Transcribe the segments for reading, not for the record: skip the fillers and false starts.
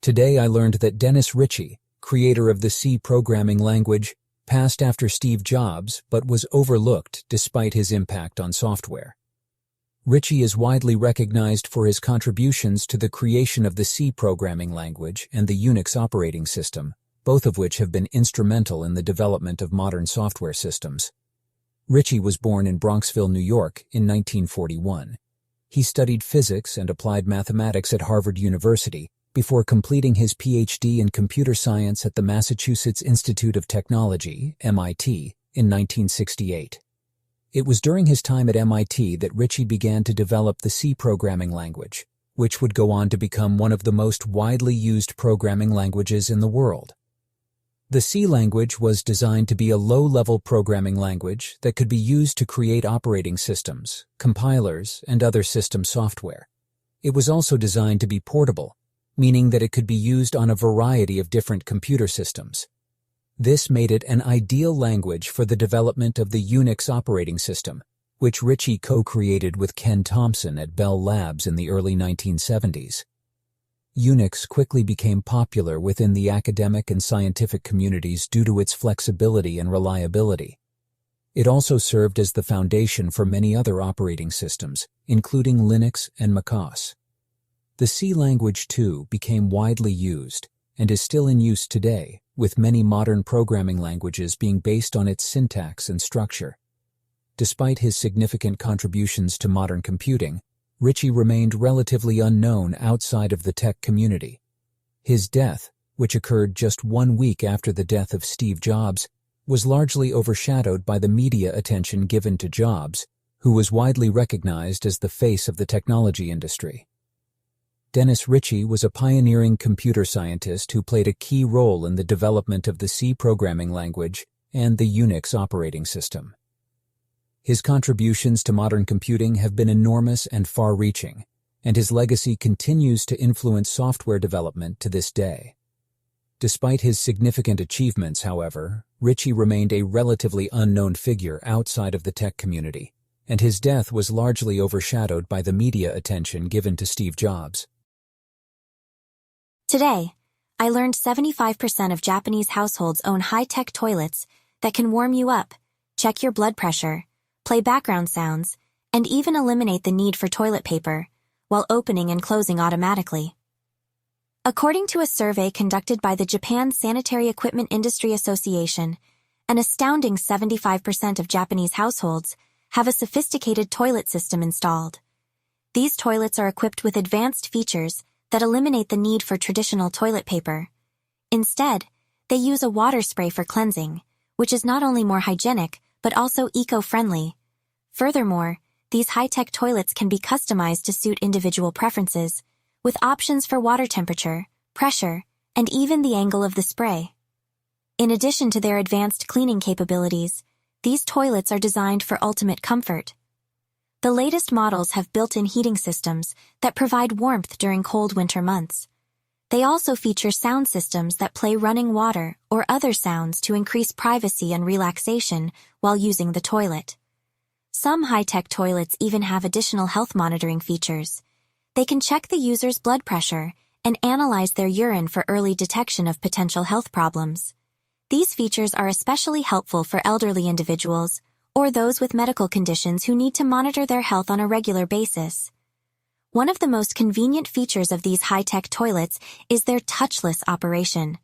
Today I learned that Dennis Ritchie, creator of the C programming language, passed after Steve Jobs but was overlooked despite his impact on software. Ritchie is widely recognized for his contributions to the creation of the C programming language and the Unix operating system, both of which have been instrumental in the development of modern software systems. Ritchie was born in Bronxville, New York, in 1941. He studied physics and applied mathematics at Harvard University before completing his PhD in computer science at the Massachusetts Institute of Technology, MIT, in 1968. It was during his time at MIT that Ritchie began to develop the C programming language, which would go on to become one of the most widely used programming languages in the world. The C language was designed to be a low-level programming language that could be used to create operating systems, compilers, and other system software. It was also designed to be portable, meaning that it could be used on a variety of different computer systems. This made it an ideal language for the development of the Unix operating system, which Ritchie co-created with Ken Thompson at Bell Labs in the early 1970s. Unix quickly became popular within the academic and scientific communities due to its flexibility and reliability. It also served as the foundation for many other operating systems, including Linux and macOS. The C language, too, became widely used and is still in use today, with many modern programming languages being based on its syntax and structure. Despite his significant contributions to modern computing, Ritchie remained relatively unknown outside of the tech community. His death, which occurred just 1 week after the death of Steve Jobs, was largely overshadowed by the media attention given to Jobs, who was widely recognized as the face of the technology industry. Dennis Ritchie was a pioneering computer scientist who played a key role in the development of the C programming language and the Unix operating system. His contributions to modern computing have been enormous and far-reaching, and his legacy continues to influence software development to this day. Despite his significant achievements, however, Ritchie remained a relatively unknown figure outside of the tech community, and his death was largely overshadowed by the media attention given to Steve Jobs. Today, I learned 75% of Japanese households own high-tech toilets that can warm you up, check your blood pressure, play background sounds, and even eliminate the need for toilet paper, while opening and closing automatically. According to a survey conducted by the Japan Sanitary Equipment Industry Association, an astounding 75% of Japanese households have a sophisticated toilet system installed. These toilets are equipped with advanced features that eliminate the need for traditional toilet paper. Instead, they use a water spray for cleansing, which is not only more hygienic, but also eco-friendly. Furthermore, these high-tech toilets can be customized to suit individual preferences, with options for water temperature, pressure, and even the angle of the spray. In addition to their advanced cleaning capabilities, these toilets are designed for ultimate comfort. The latest models have built-in heating systems that provide warmth during cold winter months. They also feature sound systems that play running water or other sounds to increase privacy and relaxation while using the toilet. Some high-tech toilets even have additional health monitoring features. They can check the user's blood pressure and analyze their urine for early detection of potential health problems. These features are especially helpful for elderly individuals or those with medical conditions who need to monitor their health on a regular basis. One of the most convenient features of these high-tech toilets is their touchless operation.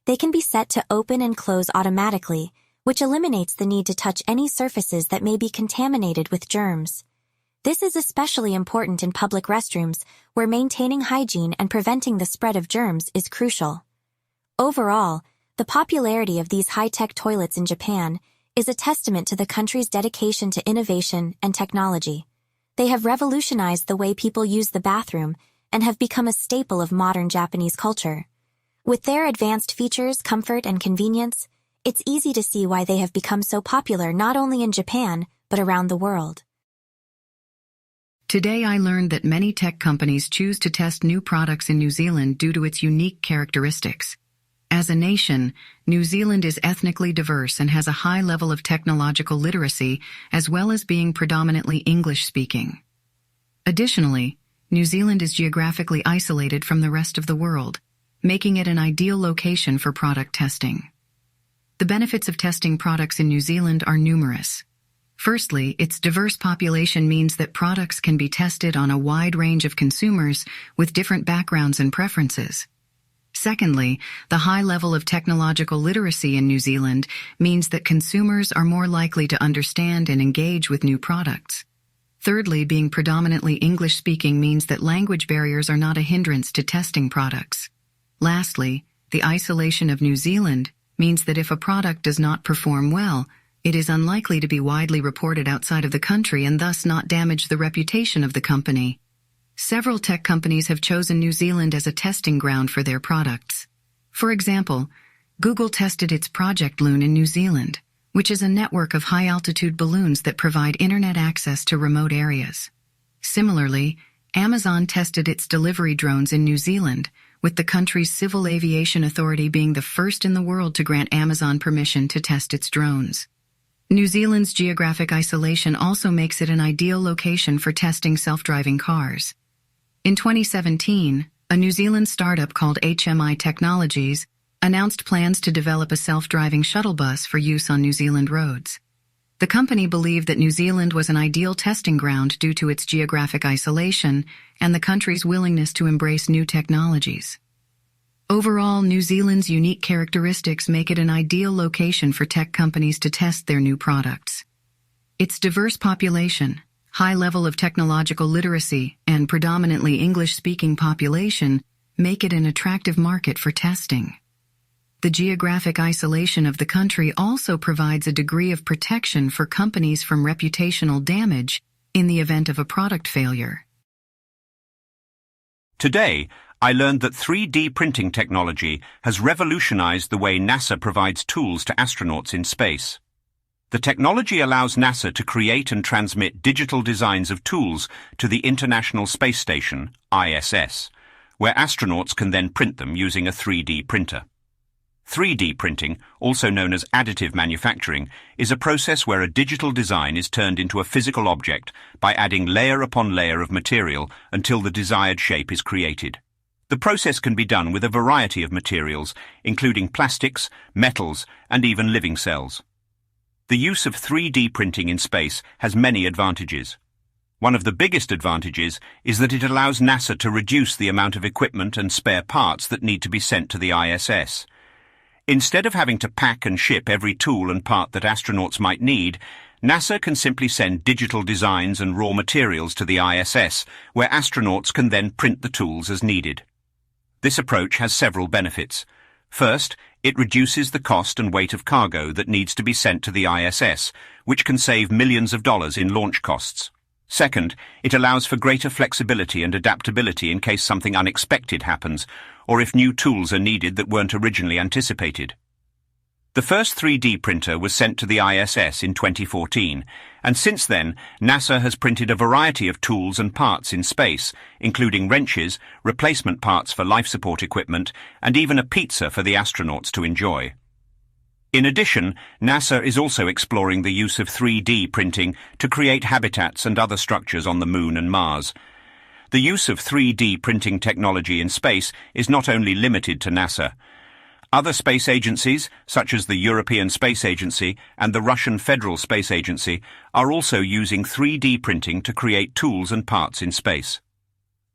They can be set to open and close automatically, which eliminates the need to touch any surfaces that may be contaminated with germs. This is especially important in public restrooms, where maintaining hygiene and preventing the spread of germs is crucial. Overall, the popularity of these high-tech toilets in Japan is a testament to the country's dedication to innovation and technology. They have revolutionized the way people use the bathroom and have become a staple of modern Japanese culture. With their advanced features, comfort, and convenience, it's easy to see why they have become so popular not only in Japan, but around the world. Today I learned that many tech companies choose to test new products in New Zealand due to its unique characteristics. As a nation, New Zealand is ethnically diverse and has a high level of technological literacy, as well as being predominantly English-speaking. Additionally, New Zealand is geographically isolated from the rest of the world. making it an ideal location for product testing. The benefits of testing products in New Zealand are numerous. Firstly, its diverse population means that products can be tested on a wide range of consumers with different backgrounds and preferences. Secondly, the high level of technological literacy in New Zealand means that consumers are more likely to understand and engage with new products. Thirdly, being predominantly English-speaking means that language barriers are not a hindrance to testing products. Lastly, the isolation of New Zealand means that if a product does not perform well, it is unlikely to be widely reported outside of the country and thus not damage the reputation of the company. Several tech companies have chosen New Zealand as a testing ground for their products. For example, Google tested its Project Loon in New Zealand, which is a network of high-altitude balloons that provide internet access to remote areas. Similarly, Amazon tested its delivery drones in New Zealand, with the country's Civil Aviation Authority being the first in the world to grant Amazon permission to test its drones. New Zealand's geographic isolation also makes it an ideal location for testing self-driving cars. In 2017, a New Zealand startup called HMI Technologies announced plans to develop a self-driving shuttle bus for use on New Zealand roads. The company believed that New Zealand was an ideal testing ground due to its geographic isolation and the country's willingness to embrace new technologies. Overall, New Zealand's unique characteristics make it an ideal location for tech companies to test their new products. Its diverse population, high level of technological literacy, and predominantly English-speaking population make it an attractive market for testing. The geographic isolation of the country also provides a degree of protection for companies from reputational damage in the event of a product failure. Today, I learned that 3D printing technology has revolutionized the way NASA provides tools to astronauts in space. The technology allows NASA to create and transmit digital designs of tools to the International Space Station, ISS, where astronauts can then print them using a 3D printer. 3D printing, also known as additive manufacturing, is a process where a digital design is turned into a physical object by adding layer upon layer of material until the desired shape is created. The process can be done with a variety of materials, including plastics, metals, and even living cells. The use of 3D printing in space has many advantages. One of the biggest advantages is that it allows NASA to reduce the amount of equipment and spare parts that need to be sent to the ISS. Instead of having to pack and ship every tool and part that astronauts might need, NASA can simply send digital designs and raw materials to the ISS, where astronauts can then print the tools as needed. This approach has several benefits. First, it reduces the cost and weight of cargo that needs to be sent to the ISS, which can save millions of dollars in launch costs. Second, it allows for greater flexibility and adaptability in case something unexpected happens, or if new tools are needed that weren't originally anticipated. The first 3D printer was sent to the ISS in 2014, and since then, NASA has printed a variety of tools and parts in space, including wrenches, replacement parts for life support equipment, and even a pizza for the astronauts to enjoy. In addition, NASA is also exploring the use of 3D printing to create habitats and other structures on the Moon and Mars. The use of 3D printing technology in space is not only limited to NASA. Other space agencies, such as the European Space Agency and the Russian Federal Space Agency, are also using 3D printing to create tools and parts in space.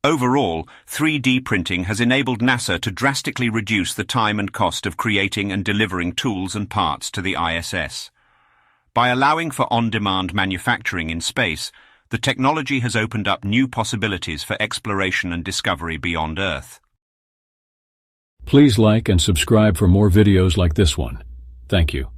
Overall, 3D printing has enabled NASA to drastically reduce the time and cost of creating and delivering tools and parts to the ISS. By allowing for on-demand manufacturing in space, the technology has opened up new possibilities for exploration and discovery beyond Earth. Please like and subscribe for more videos like this one. Thank you.